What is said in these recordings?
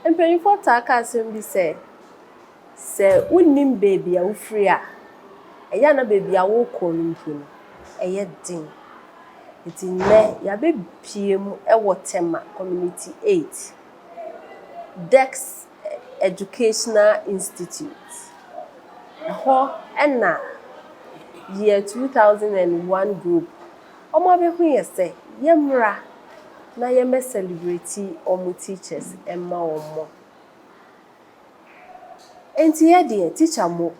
Employing for Takasum be say unim baby a free a yana baby a walk on him a yet ding. It's in there, ya baby PM Ewatema Community 8 Deks Educational Institute. Ho enna year 2001 group. Omo be hu say yemra na yeme celebrate omo teachers emma omo. Enti ye de teacher mo.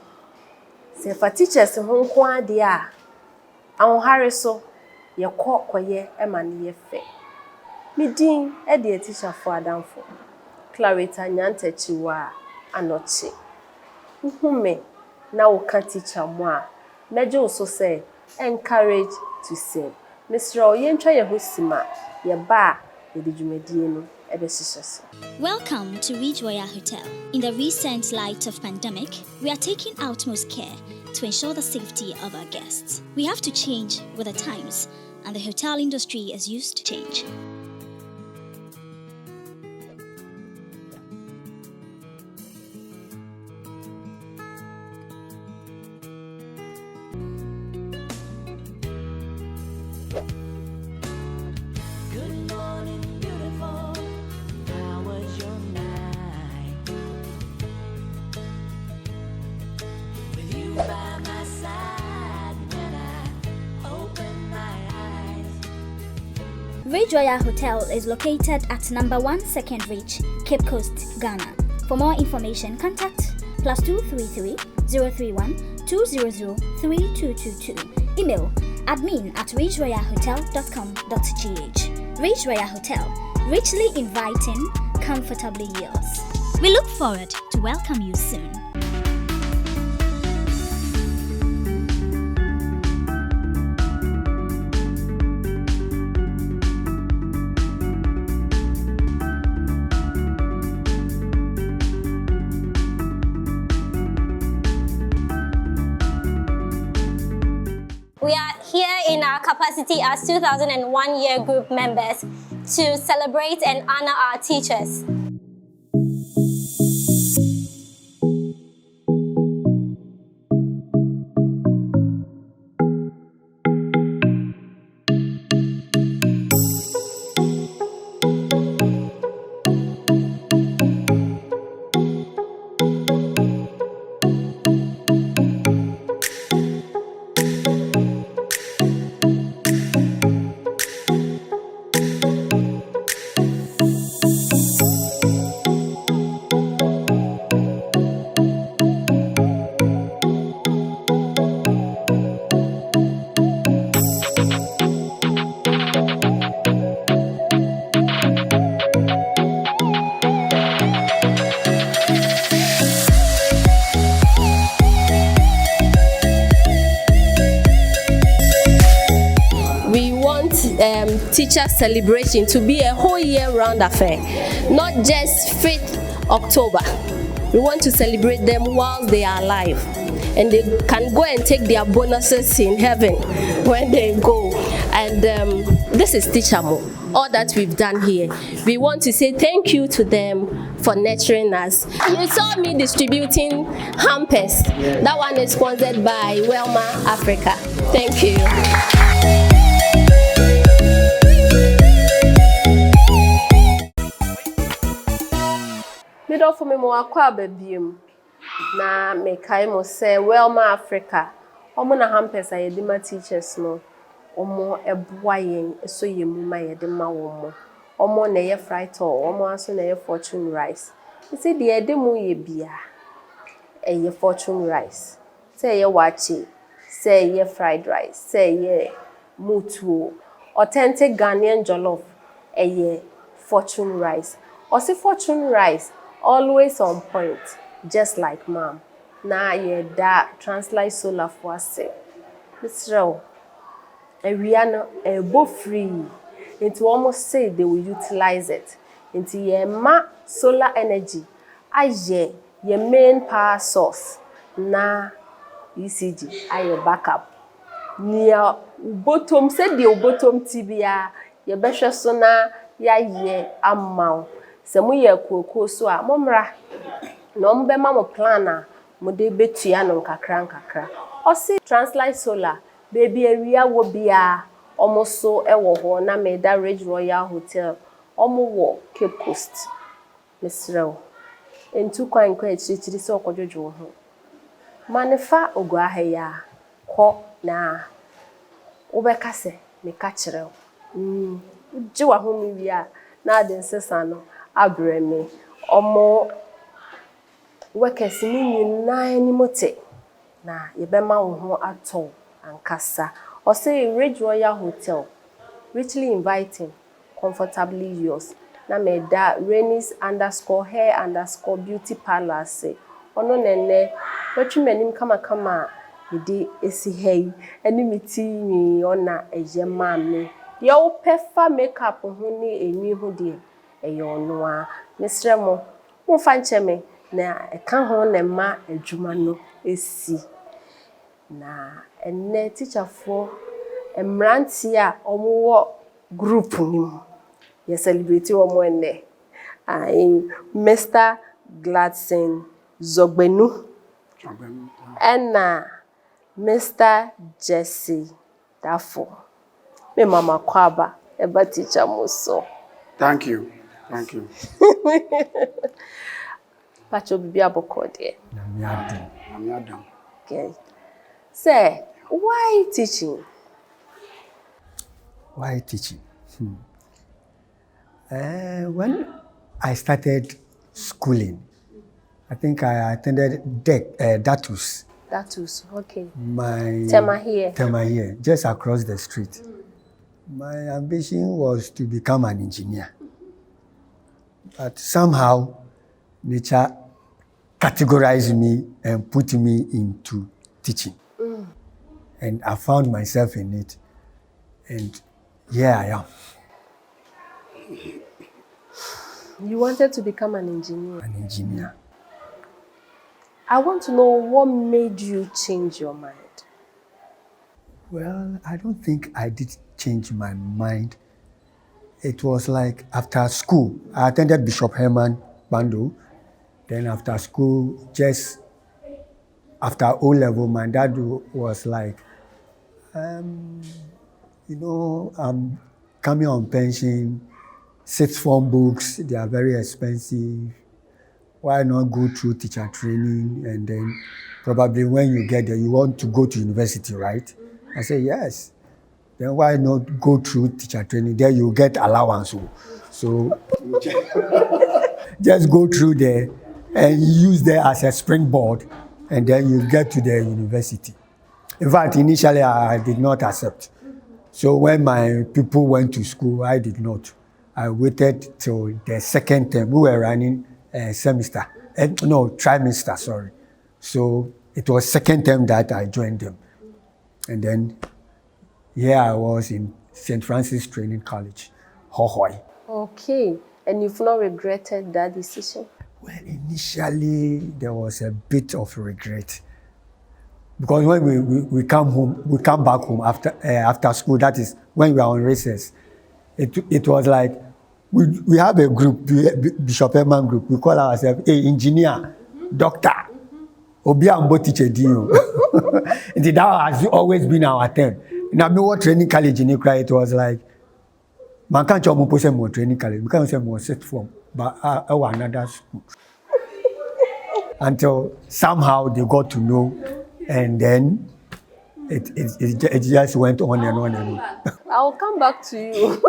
Se fa teachers ho nko ade a ahare so ye koye ema ne ye fe. Me din e de teacher for adamfo. Clarita Nyantachiwa anoche. Uhume na woka teacher mo a meje so say encourage to serve. Mr. Oyentwa ye hosima ye ba ye de dwumadie no e be hyehyese. Welcome to Ridge Royal Hotel. In the recent light of pandemic, we are taking utmost care to ensure the safety of our guests. We have to change with the times, and the hotel industry is used to change. Ridge Royal Hotel is located at number 1 Second Reach, Cape Coast, Ghana. For more information, contact +233 031 200 3222. Email admin@ridgeroyalhotel.com.gh. Ridge Royal Hotel, richly inviting, comfortably yours. We look forward to welcome you soon. We are here in our capacity as 2001 year group members to celebrate and honor our teachers. Teacher celebration to be a whole year-round affair, not just 5th October. We want to celebrate them while they are alive, and they can go and take their bonuses in heaven when they go. And this is Teacher Mo. All that we've done here, we want to say thank you to them for nurturing us. You saw me distributing hampers. That one is sponsored by Welma Africa. Thank you. Middle for me mo akwa babiem na me kai mo say Welma Africa omo na hampers ayede ma teachers no omo eboa yen eso yemu ma yede ma omo na ye fried or omo aso na ye fortune rice. You see the yede mu ye bia ye fortune rice, say ye wachi, say ye fried rice, say ye mutu, authentic Ghanaian jollof ye fortune rice. Or say fortune rice always on point, just like mom. Na ye da translate solar for us. Mr. Ariana bo free. Into almost say they will utilize it. Into ye ma solar energy. Aye ye main power source. na ECG aye backup. Nia bottom said the bottom tibia ye behwe so na ya ye amaw. Se mo ye kokoo so a momra na ombe ma mo plan a mo de betua no nkakra. O si Translight Solar baby area wo bia omo so ewo ho na me da Ridge Royal Hotel omo wo Cape Coast. Mesrew. Entu kwan kwa chiri se okodwojo ho. Manefa ogwa ha ya ko na ubeka se me ka kire ji wa ho mi wi a na ade nsesa no abre me omo workers ni nyina ni mote na ye be ma wo ho ato ankasa o say Ridge Royal Hotel richly inviting, comfortably yours na me da Rainis_hair_beauty parlor say ono nene watwi manim kama ide esi hey eni miti ni ona ejema me ye wo pefa makeup ho ni enwi ho de eye ono a mesre mo fa nche me na eka ho na ma adwuma no esi na enne teacher for emranti a omo group ni mo ye celebrate omo enne Mr. Gladson Zogbenu and Mr. Jesse Dafo. Me mama kwaba eba teacher muso. Thank you. Pacho bibi abokode. I'm Adam. Okay. Say, why teaching? Why teaching? When I started schooling, I think I attended Datus. Datus, okay. My Tema here, just across the street. My ambition was to become an engineer. But somehow, nature categorized me and put me into teaching. And I found myself in it. And here I am. You wanted to become an engineer? An engineer. I want to know what made you change your mind. Well, I don't think I did change my mind. It was like after school, I attended Bishop Herman Bando. Then after school, just after O-level, my dad was like, I'm coming on pension, 6th form books, they are very expensive. Why not go through teacher training and then probably when you get there, you want to go to university, right? I said, yes. Then why not go through teacher training? There you get allowance. So just go through there and use there as a springboard and then you get to the university. In fact, initially I did not accept. So when my people went to school, I did not. I waited till the second term. We were running trimester, sorry. So it was second term that I joined them. And then here I was in St. Francis Training College, Hohoi. Okay, and you've not regretted that decision? Well, initially there was a bit of regret. Because when we come back home after school, that is when we are on recess, it was like, we have a group, Bishop Herman group, we call ourselves engineer, doctor, Obi Ambo teacher Dio. That has always been our term. In our training college in Ukraine, it was like, man can't push more training college, we can't say more set form, but our another school. Until somehow they got to know, and then it just went on and on and on. I'll come back to you.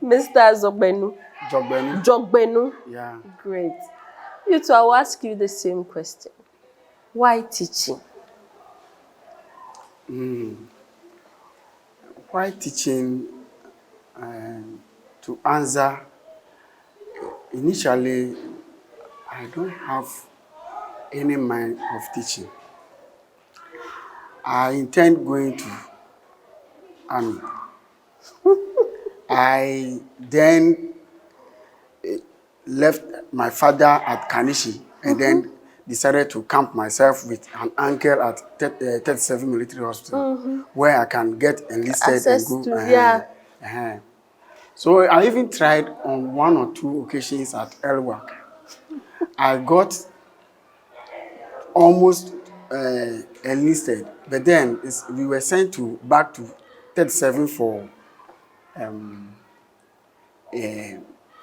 Mr. Jogbenu. Yeah. Great. You too, I'll ask you the same question. Why teaching? Why teaching? To answer, initially, I don't have any mind of teaching. I intend going to army. I then left my father at Kanishi and then decided to camp myself with an uncle at 37 Military Hospital, where I can get enlisted Access and go. to, yeah. So I even tried on 1 or 2 occasions at Elwak. I got almost enlisted, but then we were sent back to 37 for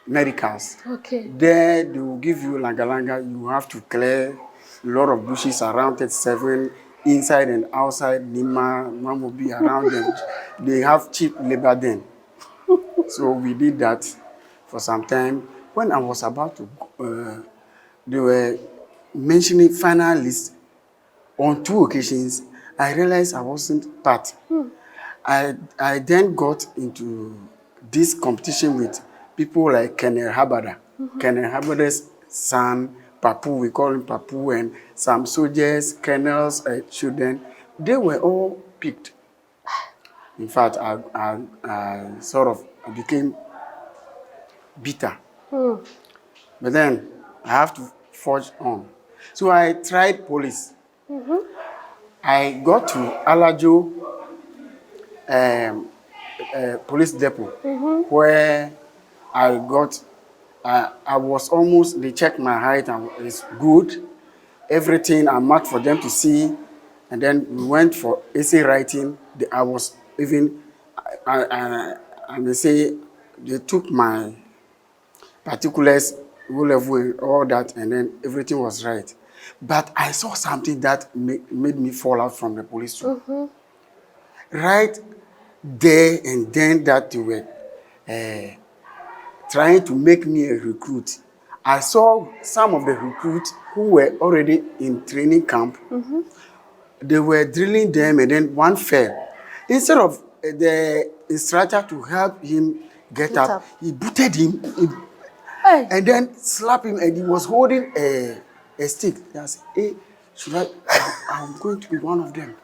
medicals. Okay. There they will give you langa. You have to clear a lot of bushes around 37, inside and outside Nima, Mamobi, around them. They have cheap labor then. So we did that for some time. When I was about to, they were mentioning final list on 2 occasions. I realized I wasn't part. I then got into this competition with people like Colonel Habada. Colonel Habada's son, Papu, we call him Papu, and some soldiers, colonels, children. They were all picked. In fact, I sort of became bitter. But then I have to forge on. So I tried police. I got to Alajo police depot, where I was almost, they checked my height and it's good. Everything I marked for them to see. And then we went for essay writing. I was even, I may say, they took my particulars, level, all that, and then everything was right. But I saw something that made me fall out from the police too. Right there and then that they were trying to make me a recruit. I saw some of the recruits who were already in training camp. They were drilling them and then one fell. Instead of the instructor to help him get up, he booted him and then slapped him, and he was holding a stick. I said, hey, I'm going to be one of them.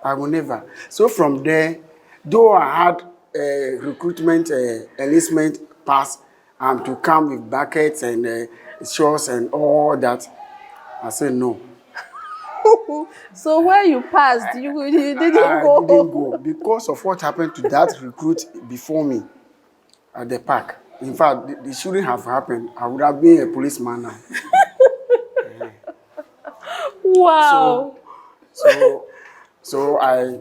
I will never. So from there, though I had a recruitment enlistment pass to come with buckets and shorts and all that, I said no. So where you passed, you didn't I go. didn't go because of what happened to that recruit before me at the park. In fact, it shouldn't have happened. I would have been a policeman now. Wow. So I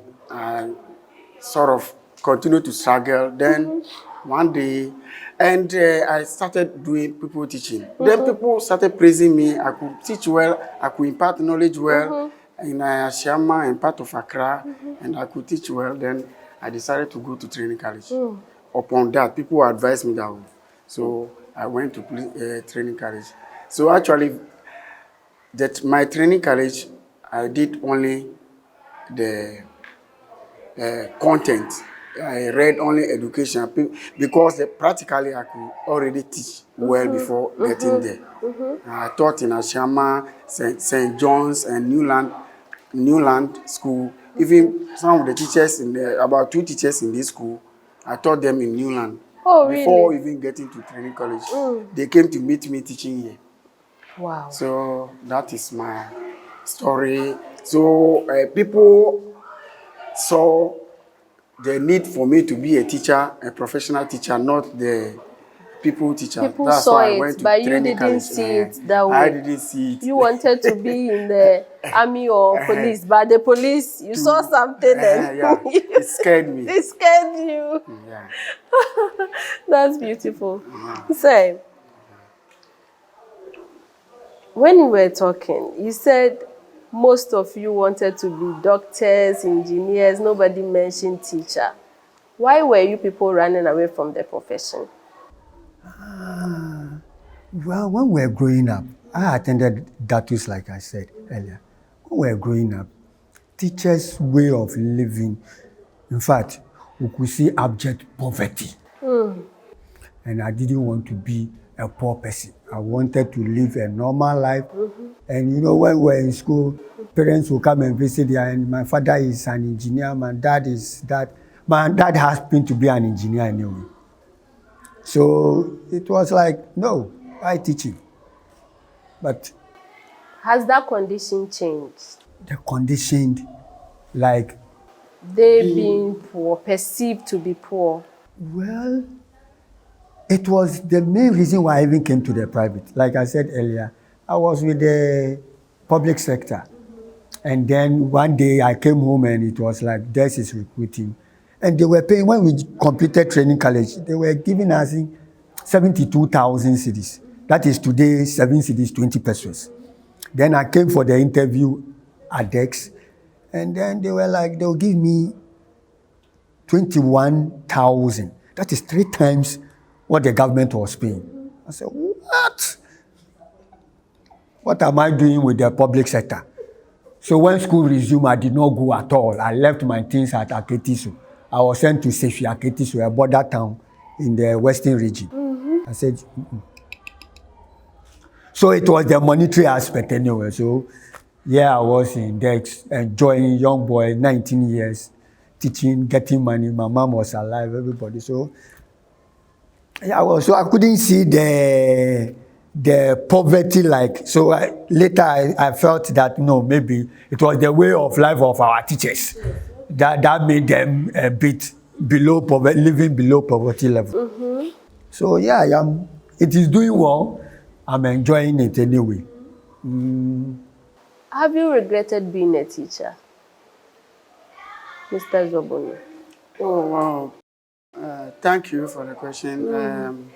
sort of continued to struggle. Then one day, and I started doing people teaching. Then people started praising me. I could teach well. I could impart knowledge well in Ashama and part of Accra, and I could teach well. Then I decided to go to training college. Upon that, people advised me that way. So I went to training college. So actually, my training college, I did only the content. I read only education because practically I could already teach well before getting there. I taught in Ashama, St. John's, and Newland School. Even some of the teachers about 2 teachers in this school, I taught them in Newland. Oh, really? Before even getting to training college, they came to meet me teaching here. Wow. So that is my story. So people saw the need for me to be a teacher, a professional teacher, not the people teacher. People That's saw why I it, went to but you training didn't college. see it that way. I didn't see it. You wanted to be in the army or police, but the police, you saw something and it scared me. it scared you. Yeah. That's beautiful. So, when we were talking, you said most of you wanted to be doctors, engineers, nobody mentioned teacher. Why were you people running away from the profession? Well, when we were growing up, I attended Datus, like I said earlier. When we were growing up, teachers' way of living, in fact, we could see abject poverty. And I didn't want to be a poor person. I wanted to live a normal life. And you know, when we were in school, parents will come and visit there, and my father is an engineer, my dad is that. My dad has been to be an engineer anyway. So it was like, no, I teach him. But Has that condition changed? The condition, like, They being poor, perceived to be poor. well, it was the main reason why I even came to the private. Like I said earlier, I was with the public sector. And then one day I came home and it was like, Deks is recruiting. And they were paying, when we completed training college, they were giving us 72,000 cedis. That is today 7 cedis, 20 pesos. Then I came for the interview at Deks. And then they were like, they'll give me 21,000. That is 3 times what the government was paying. I said, what? What am I doing with the public sector? So when school resumed, I did not go at all. I left my things at Aketiso. I was sent to Sefi Aketiso, a border town in the western region. I said, So it was the monetary aspect anyway. So yeah, I was in Deks, enjoying, young boy, 19 years, teaching, getting money. My mom was alive, everybody. So yeah, so I couldn't see the poverty like. So later I felt that no, maybe it was the way of life of our teachers that made them a bit below poverty, living below poverty level. So yeah, it is doing well. I'm enjoying it anyway. Have you regretted being a teacher, Mr. Zoboni? Oh, wow. Thank you for the question.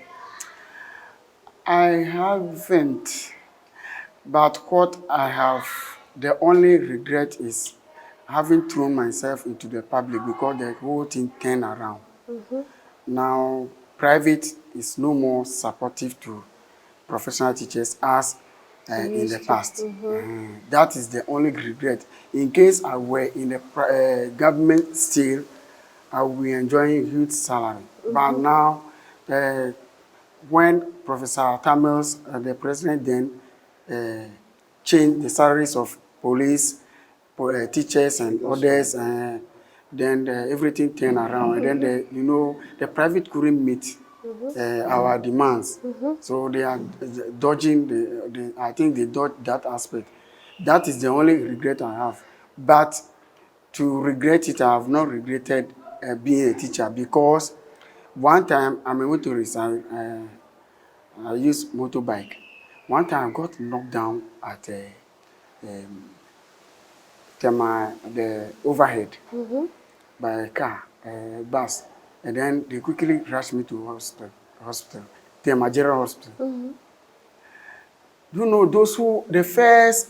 I haven't, but what I have, the only regret is having thrown myself into the public because the whole thing turned around. Now, private is no more supportive to professional teachers as in the past. That is the only regret. In case I were in the government still, I will be enjoying huge salary. But now, when Professor Tamils, the president then, changed the salaries of police, teachers and others, then everything turned around. And then, the private couldn't meet our demands. So they are dodging, I think they dodged that aspect. That is the only regret I have. But to regret it, I have not regretted being a teacher because one time I'm able to resign. I use motorbike. One time I got knocked down at the overhead by a car, a bus. And then they quickly rushed me to hospital, the General Hospital. Those who, the first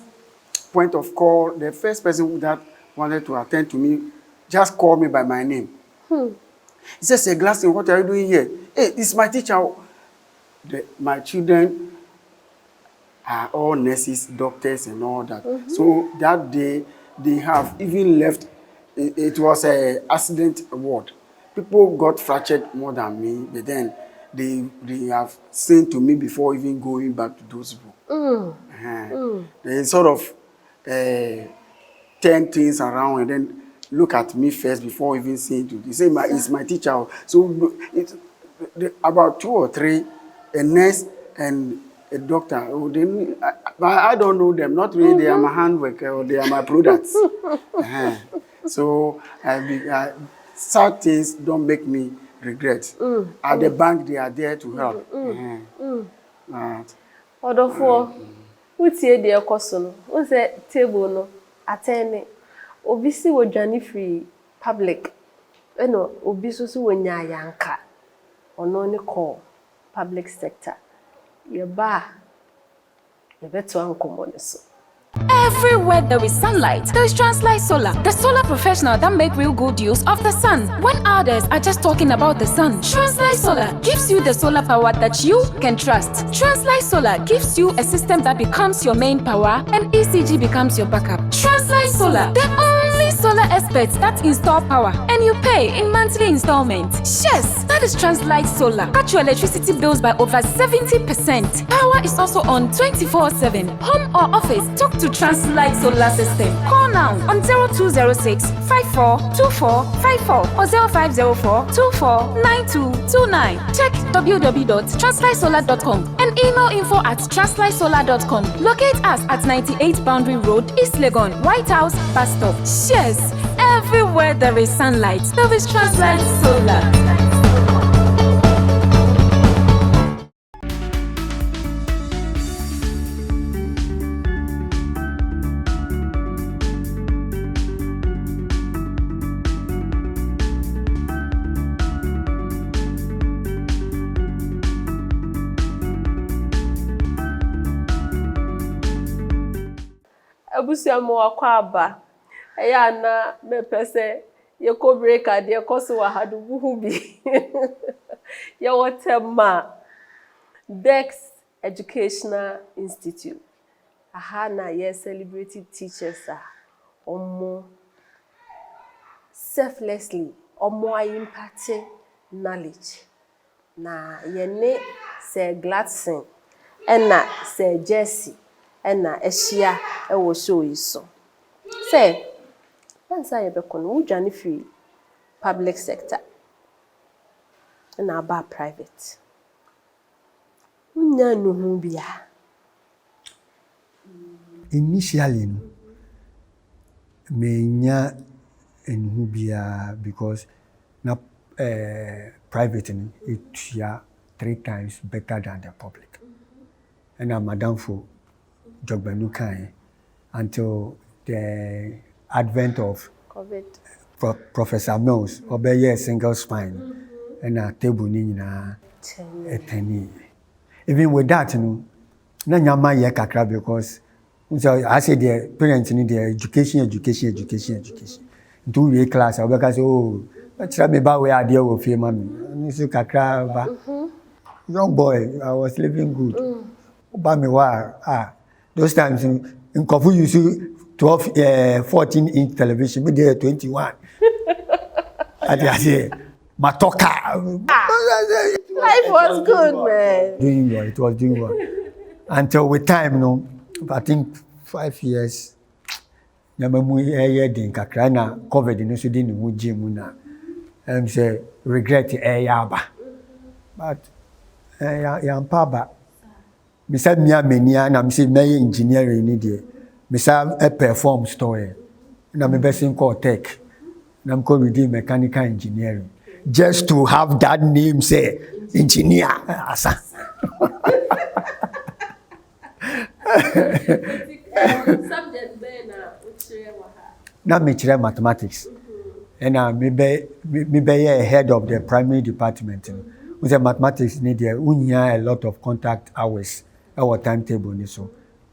point of call, the first person that wanted to attend to me just called me by my name. He says, "Hey, Glaston, what are you doing here?" "Hey, this is my teacher." My children are all nurses, doctors, and all that. So that day, they have even left. It was an accident ward. People got fractured more than me, but then they have sent to me before even going back to those people. They sort of turn things around and then look at me first before even saying to you. They say, "It's my teacher." So about 2 or 3, a nurse and a doctor. I don't know them. Not really. They are my handworker or they are my products. So sad things don't make me regret. At the bank, they are there to help. Odofo, utie de ekoso no. Won say table no atene. Obi si wodwane free public. Eno obi so si wonya yanka. Ono ne call public sector. Yeba yebeto ankomo ne so. Everywhere there is sunlight, there is Translight Solar, the solar professional that make real good use of the sun. When others are just talking about the sun, Translight Solar gives you the solar power that you can trust. Translight Solar gives you a system that becomes your main power and ECG becomes your backup. Translight Solar, the only solar experts that install power and you pay in monthly installments. Yes, that is Translight Solar. Cut your electricity bills by over 70%. Power is also on 24/7. Home or office, talk to Translight Solar System. Call now on 0206 542454 or 0504 249229. Check www.translightsolar.com and email info@translightsolar.com. Locate us at 98 Boundary Road, East Legon, White House bus stop. Yes, everywhere there is sunlight, there is Translight Solar. Abusiamu wakwa aba. Eya na mepese ye ko break ade ye ko so wahadu buhu bi. Ye wotema Deks Educational Institute. Aha na ye celebrated teachers omo selflessly omo impacting knowledge. Na ye ne se Gladson ena se Jesse ena ehia ewo show iso. Say, answer ye bekon wo dwane free public sector na ba private. Unya no hu bia. Initially, menya enhu bia because na private it ya 3 times better than the public. And I'm madam for Jogbenu Kai until the advent of COVID. Professor Mills, obey single spine and a table nina a penny. Even with that, na nyama ye kakra because I say the parents need their education. Into we class, I say, oh, tell me about where I deal with your mommy. Kakra, young boy, I was living good. Those times in Kofu you see 12, 14-inch television, me there 21. I say, Matoka. Life was good, man. Doing well, it was doing well. Until with time, I think 5 years. Nyamamu din kakra na COVID no so din mu gym na. Say regret yaba. But ya mpaba. Me say me amenia na me say me engineering ni de. Me say perform story. Na me best in call tech. Na me call reading mechanical engineering. Just to have that name say engineer asa. Subject Now me chire mathematics. And me be head of the primary department. We say mathematics need there a lot of contact hours our timetable ni so.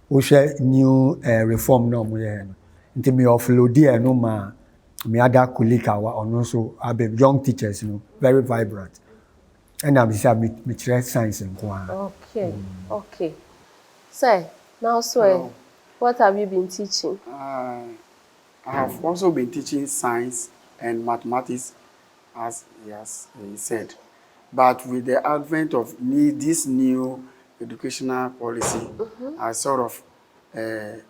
We share new reform no mo here. Nti me offload there no ma me other colleague or also young teachers very vibrant. And I'm say me chire science and Okay. Okay. Say, now so what have you been teaching? I have also been teaching science and mathematics, as he said. But with the advent of this new educational policy, I sort of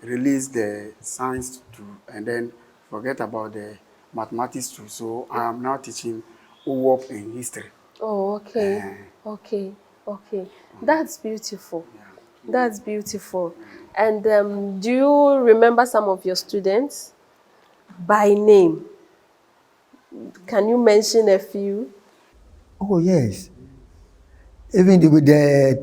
released the science too, and then forget about the mathematics too. So I am now teaching UWOP and history. Oh, okay. Okay. That's beautiful. Yeah. That's beautiful. And do you remember some of your students by name? Can you mention a few? Oh, yes. Even with the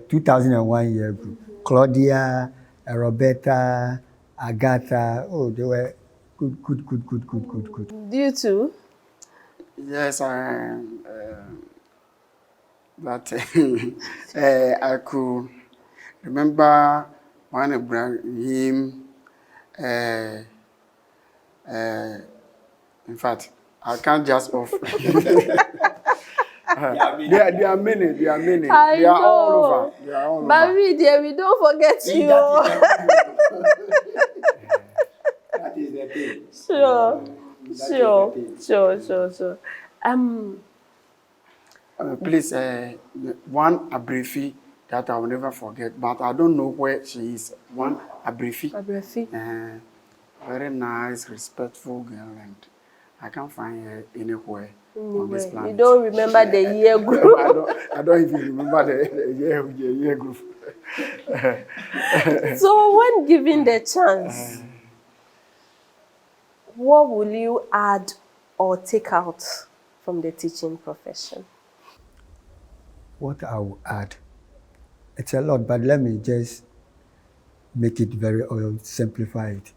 2001 year group, Claudia, Roberta, Agatha, they were good. Do you too? Yes, but I could remember one of him. In fact, I can't just off. There are many. They are all over. But we don't forget you. That is the thing. Sure. Please, one abrifi that I will never forget, but I don't know where she is. One abrifi. Very nice, respectful girl, and I can't find her anywhere on this planet. You don't remember the year group? I don't even remember the year group. So when given the chance, what will you add or take out from the teaching profession? What I will add, it's a lot, but let me just make it very, or simplify it.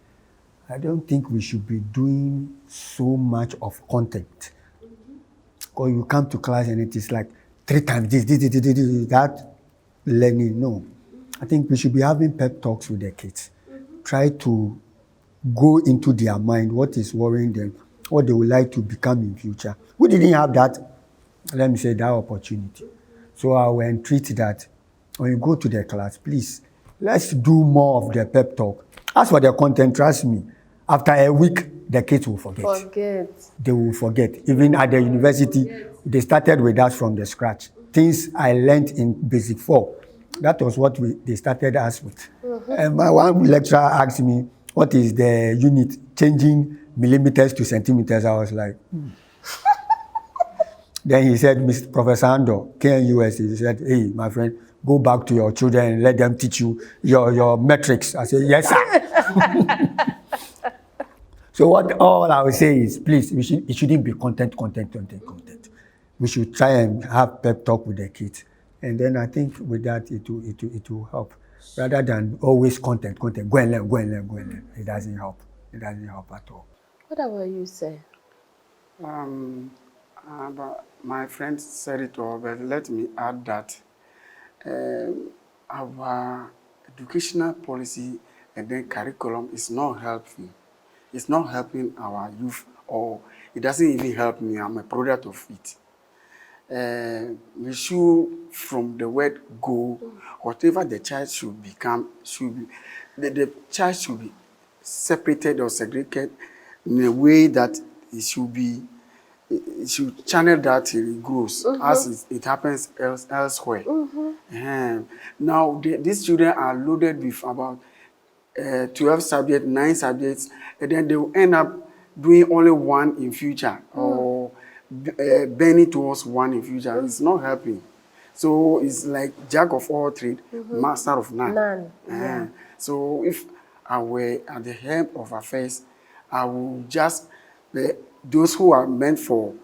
I don't think we should be doing so much of content. Or you come to class and it is like 3 times this, that learning. No. I think we should be having pep talks with the kids. Try to go into their mind, what is worrying them, what they would like to become in future. We didn't have that, let me say, that opportunity. So I will entreat that when you go to the class, please, let's do more of the pep talk. As for the content, trust me, after a week, the kids will forget. They will forget. Even at the university, they started with us from the scratch. Things I learned in Basic 4, that was what they started us with. And my one lecturer asked me, what is the unit changing millimeters to centimeters? I was like, Then he said, Mr. Professor Ando, KNUS, he said, hey, my friend, go back to your children and let them teach you your metrics. I said, yes, sir. So all I would say is, please, it shouldn't be content. We should try and have pep talk with the kids. And then I think with that, it will help. Rather than always content. Go and learn. It doesn't help. It doesn't help at all. What about you, sir? But my friend said it all, but let me add that our educational policy and then curriculum is not helping. It's not helping our youth, or it doesn't even help me. I'm a product of it. We should, from the word go, whatever the child should become, the child should be separated or segregated in a way that it should channel that till it grows, as it happens elsewhere. Now, these children are loaded with about 12 subjects, 9 subjects, and then they will end up doing only one in future, or bending towards one in future. It's not helping. So it's like jack of all trades, master of none. So if I were at the helm of affairs, I would just, those who are meant for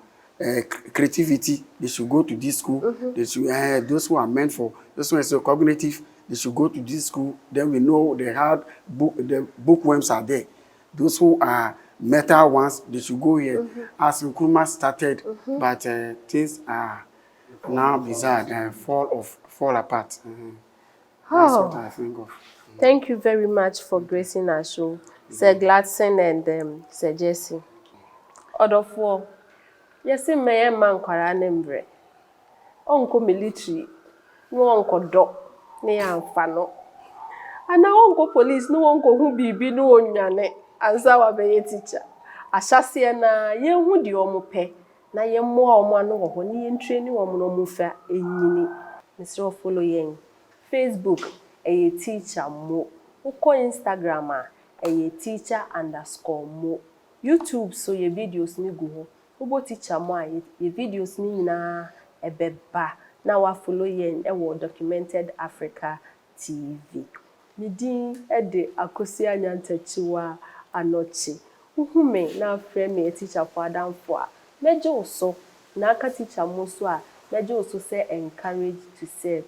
creativity, they should go to this school. They should, those who are meant for, those who are so cognitive, they should go to this school. Then we know the bookworms are there. Those who are metal ones, they should go here. As Nkrumah started, but things are now bizarre and fall apart. That's what I think of. Thank you very much for gracing our show, Sir Gladson and Sir Jesse. Order 4. Yes, me man kwara nembre. Onko military, no onko do, ne amfa no. Ana onko police, no onko hu bibi no onyane. Ansa wa be teacher. Ahyase na ye hu di omo pe. Na ye mo omo ano wo ho ne ye ntreni wo mo no mu fa enyini. Mr. Follow yen. Facebook teacher mo. Uko Instagram teacher_mo. YouTube so ye videos ni go ho. Ubo teacher mo ye videos ni na ebeba. Na wa follow yen Documented Africa TV. Midin de akosi anyantachiwa anochi. Uhume na frame me teacher for Adam for. Mejo so na aka teacher mo so a mejo so say encourage to serve.